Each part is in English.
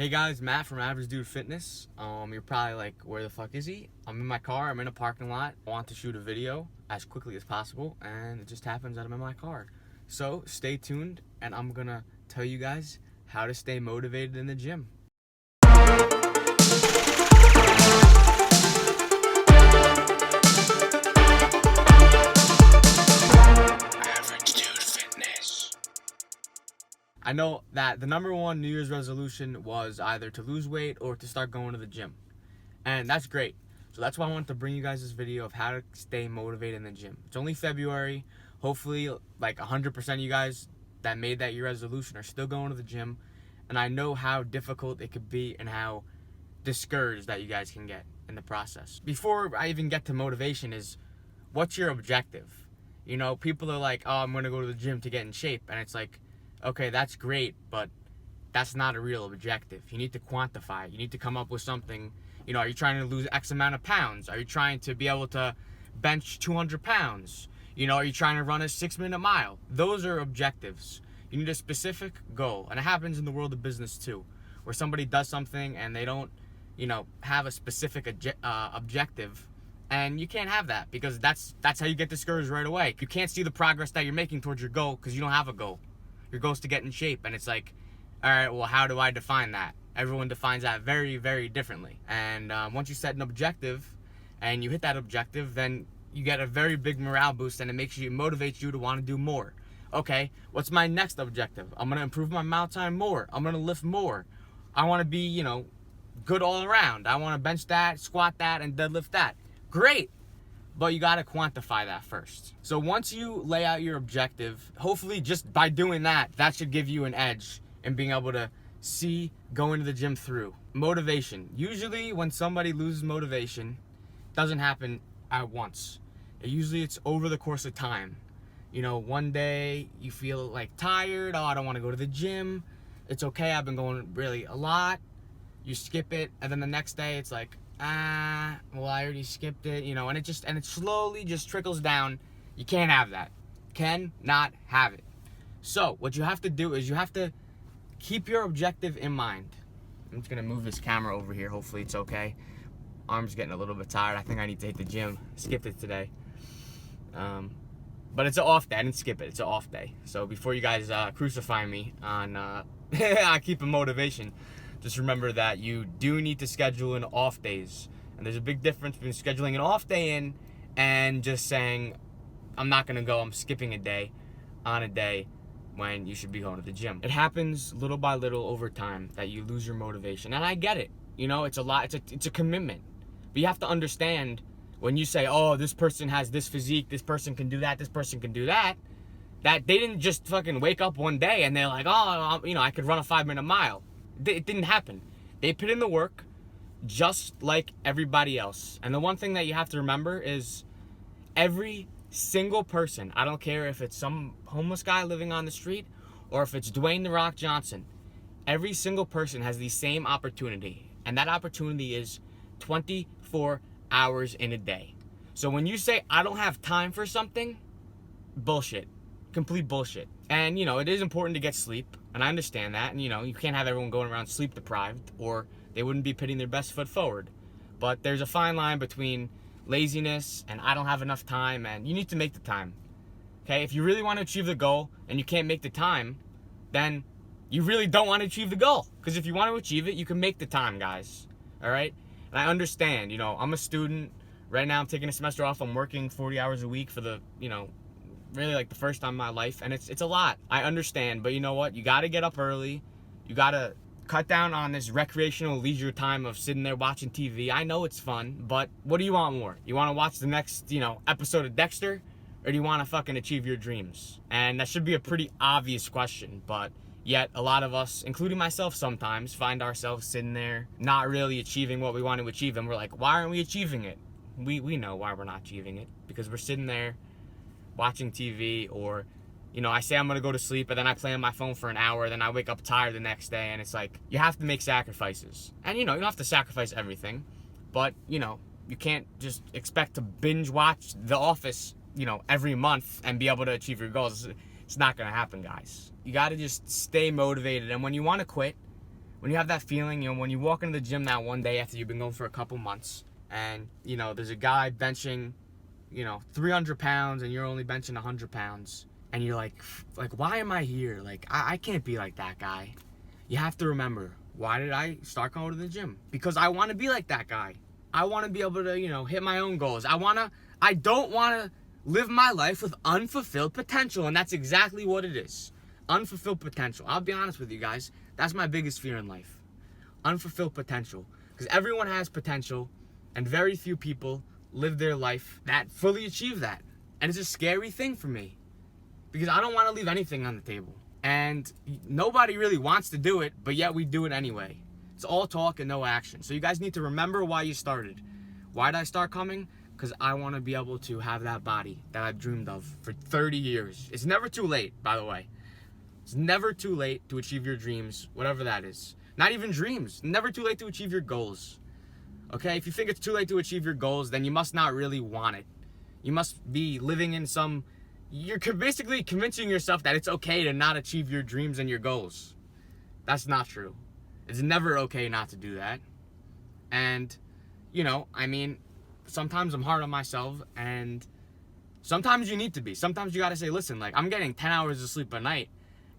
Hey guys, Matt from AverageDudeTV. You're probably like, where the fuck is he? I'm in my car, I'm in a parking lot. I want to shoot a video as quickly as possible, and it just happens that I'm in my car. So stay tuned, and I'm gonna tell you guys how to stay motivated in the gym. I know that the #1 New Year's resolution was either to lose weight or to start going to the gym. And that's great. So that's why I wanted to bring you guys this video of how to stay motivated in the gym. It's only February. Hopefully, like 100% of you guys that made that year resolution are still going to the gym. And I know how difficult it could be and how discouraged that you guys can get in the process. Before I even get to motivation is, what's your objective? You know, people are like, oh, I'm going to go to the gym to get in shape. And it's like, okay, that's great, but that's not a real objective. You need to quantify it. You need to come up with something. You know, are you trying to lose X amount of pounds? Are you trying to be able to bench 200 pounds? You know, are you trying to run a 6-minute mile? Those are objectives. You need a specific goal. And it happens in the world of business too, where somebody does something and they don't, you know, have a specific objective. And you can't have that, because that's how you get discouraged right away. You can't see the progress that you're making towards your goal because you don't have a goal. Your goal is to get in shape, and it's like, all right, well, how do I define that? Everyone defines that very, very differently. And once you set an objective and you hit that objective, then you get a very big morale boost, and it motivates you to want to do more. Okay, what's my next objective? I'm going to improve my mount time more. I'm going to lift more. I want to be, you know, good all around. I want to bench that, squat that, and deadlift that. Great. But you got to quantify that first. So once you lay out your objective, hopefully just by doing that, that should give you an edge in being able to see going to the gym through. Motivation. Usually when somebody loses motivation, it doesn't happen at once. Usually it's over the course of time. You know, one day you feel like tired. Oh, I don't want to go to the gym. It's okay, I've been going really a lot. You skip it, and then the next day it's like, well, I already skipped it, you know, and it slowly just trickles down. You can't have that. Cannot have it. So what you have to do is you have to keep your objective in mind. I'm just gonna move this camera over here. Hopefully it's okay. Arm's getting a little bit tired. I think I need to hit the gym. Skipped it today. But it's an off day. I didn't skip it. It's an off day. So before you guys crucify me on keeping motivation, just remember that you do need to schedule in off days. And there's a big difference between scheduling an off day in and just saying, I'm not going to go, I'm skipping a day on a day when you should be going to the gym. It happens little by little over time that you lose your motivation. And I get it. You know, it's a lot. It's a commitment. But you have to understand, when you say, oh, this person has this physique, this person can do that, this person can do that, that they didn't just fucking wake up one day and they're like, oh, you know, I could run a 5-minute mile. It didn't happen. They put in the work just like everybody else. And the one thing that you have to remember is every single person, I don't care if it's some homeless guy living on the street or if it's Dwayne "The Rock" Johnson, every single person has the same opportunity. And that opportunity is 24 hours in a day. So when you say, I don't have time for something, bullshit. Complete bullshit. And, you know, it is important to get sleep, and I understand that. And, you know, you can't have everyone going around sleep deprived, or they wouldn't be putting their best foot forward. But there's a fine line between laziness and I don't have enough time, and you need to make the time. Okay? If you really want to achieve the goal and you can't make the time, then you really don't want to achieve the goal. Because if you want to achieve it, you can make the time, guys. All right? And I understand, you know, I'm a student. Right now I'm taking a semester off. I'm working 40 hours a week for the, you know, really like the first time in my life, and it's a lot. I understand, but you know what? You got to get up early. You got to cut down on this recreational leisure time of sitting there watching TV. I know it's fun, but what do you want more? You want to watch the next, you know, episode of Dexter, or do you want to fucking achieve your dreams? And that should be a pretty obvious question, but yet a lot of us, including myself sometimes, find ourselves sitting there not really achieving what we want to achieve, and we're like, why aren't we achieving it? We know why we're not achieving it, because we're sitting there watching TV, or, you know, I say I'm gonna go to sleep, and then I play on my phone for an hour, then I wake up tired the next day, and it's like, you have to make sacrifices. And, you know, you don't have to sacrifice everything, but, you know, you can't just expect to binge watch The Office, you know, every month and be able to achieve your goals. It's not gonna happen, guys. You gotta just stay motivated, and when you want to quit, when you have that feeling, you know, when you walk into the gym that one day after you've been going for a couple months, and, you know, there's a guy benching, you know, 300 pounds and you're only benching 100 pounds, and you're like, why am I here? Like, I can't be like that guy. You have to remember, why did I start going to the gym? Because I want to be like that guy. I want to be able to, you know, hit my own goals. I don't want to live my life with unfulfilled potential, and that's exactly what it is. Unfulfilled potential. I'll be honest with you guys. That's my biggest fear in life. Unfulfilled potential. Because everyone has potential, and very few people live their life that fully achieve that. And it's a scary thing for me, because I don't want to leave anything on the table. And nobody really wants to do it, but yet we do it anyway. It's all talk and no action. So you guys need to remember why you started. Why did I start coming? Because I want to be able to have that body that I've dreamed of for 30 years. It's never too late, by the way. It's never too late to achieve your dreams, whatever that is. Not even dreams. Never too late to achieve your goals. Okay? If you think it's too late to achieve your goals, then you must not really want it. You must be living in some... You're basically convincing yourself that it's okay to not achieve your dreams and your goals. That's not true. It's never okay not to do that. And, you know, I mean, sometimes I'm hard on myself, and sometimes you need to be. Sometimes you gotta say, listen, like, I'm getting 10 hours of sleep a night,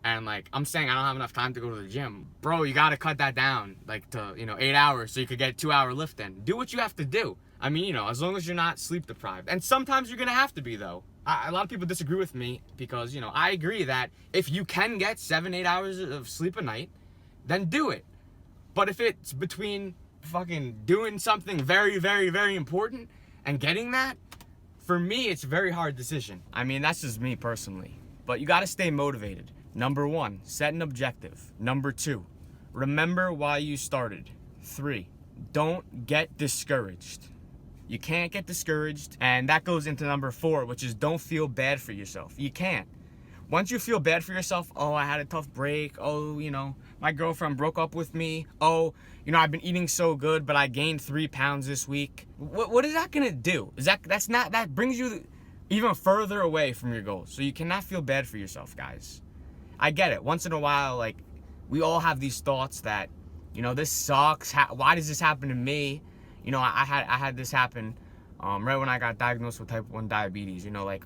and, like, I'm saying I don't have enough time to go to the gym. Bro, you gotta cut that down, like, to, you know, 8 hours so you could get 2-hour lift in. Do what you have to do. I mean, you know, as long as you're not sleep deprived. And sometimes you're gonna have to be, though. A lot of people disagree with me because, you know, I agree that if you can get 7-8 hours of sleep a night, then do it. But if it's between fucking doing something very, very, very important and getting that, for me, it's a very hard decision. I mean, that's just me personally. But you gotta stay motivated. Number 1, set an objective. Number 2, remember why you started. 3, don't get discouraged. You can't get discouraged, and that goes into number 4, which is don't feel bad for yourself. You can't. Once you feel bad for yourself, oh, I had a tough break, oh, you know, my girlfriend broke up with me, oh, you know, I've been eating so good, but I gained 3 pounds this week. What is that gonna do? That brings you even further away from your goals. So you cannot feel bad for yourself, guys. I get it. Once in a while, like, we all have these thoughts that, you know, this sucks. Why does this happen to me? You know, I had this happen right when I got diagnosed with type 1 diabetes. You know, like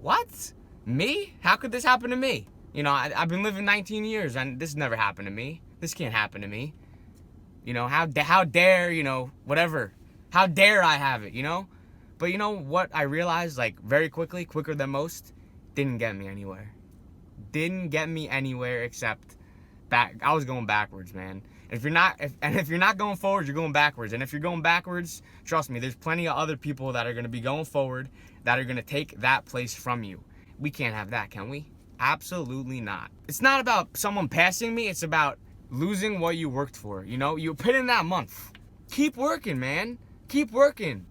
what? Me? How could this happen to me? You know, I've been living 19 years and this never happened to me. This can't happen to me. You know, how dare, you know, whatever. How dare I have it, you know? But you know what I realized, like, very quickly, quicker than most, didn't get me anywhere. Didn't get me anywhere except back. I was going backwards, man. If you're not going forward, you're going backwards. And if you're going backwards, trust me, there's plenty of other people that are going to be going forward that are going to take that place from you. We can't have that, can we? Absolutely not. It's not about someone passing me. It's about losing what you worked for. You know, you put in that month. Keep working, man. Keep working.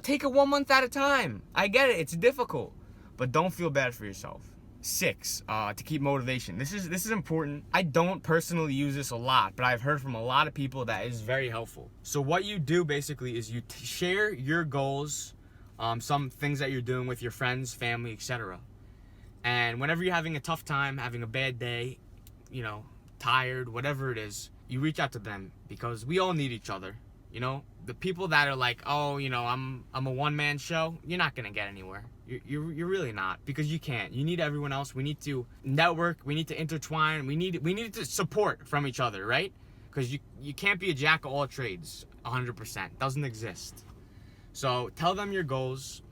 Take it 1 month at a time. I get it. It's difficult, but don't feel bad for yourself. 6, to keep motivation. This is important. I don't personally use this a lot, but I've heard from a lot of people that is very helpful. So what you do basically is you share your goals, some things that you're doing with your friends, family, etc. And whenever you're having a tough time, having a bad day, you know, tired, whatever it is, you reach out to them, because we all need each other. You know, the people that are like, oh, you know, I'm a one-man show, you're not gonna get anywhere. You're really not, because you can't. You need everyone else. We need to network. We need to intertwine. We need to support from each other, right? Because you can't be a jack of all trades 100%. Doesn't exist. So tell them your goals.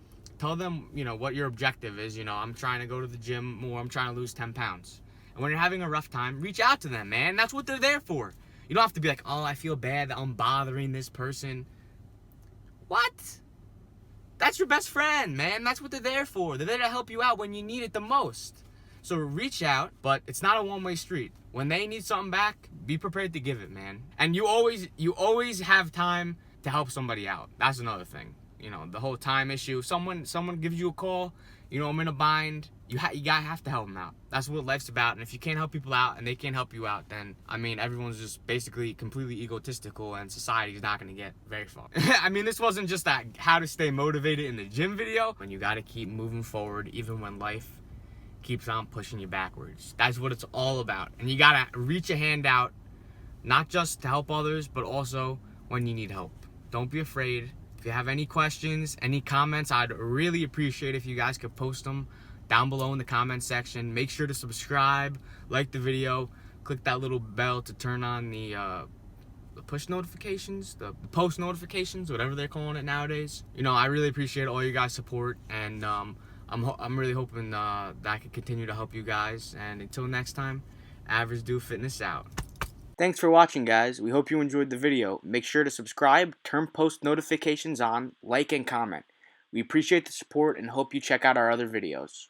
Tell them, you know, what your objective is. You know, I'm trying to go to the gym more. I'm trying to lose 10 pounds. And when you're having a rough time, reach out to them, man. That's what they're there for. You don't have to be like, oh, I feel bad that I'm bothering this person. What? That's your best friend, man. That's what they're there for. They're there to help you out when you need it the most. So reach out, but it's not a one-way street. When they need something back, be prepared to give it, man. And you always have time to help somebody out. That's another thing. You know, the whole time issue. Someone gives you a call, you know, I'm in a bind. You gotta have to help them out. That's what life's about. And if you can't help people out and they can't help you out, then, I mean, everyone's just basically completely egotistical, and society's not gonna get very far. I mean, this wasn't just that how to stay motivated in the gym video. When you gotta keep moving forward, even when life keeps on pushing you backwards. That's what it's all about. And you gotta reach a hand out not just to help others, but also when you need help. Don't be afraid. If you have any questions, any comments, I'd really appreciate if you guys could post them down below in the comment section. Make sure to subscribe, like the video, click that little bell to turn on the push notifications, the post notifications, whatever they're calling it nowadays. You know, I really appreciate all you guys' support, and I'm really hoping that I can continue to help you guys. And until next time, Average Dude Fitness out. Thanks for watching, guys. We hope you enjoyed the video. Make sure to subscribe, turn post notifications on, like, and comment. We appreciate the support and hope you check out our other videos.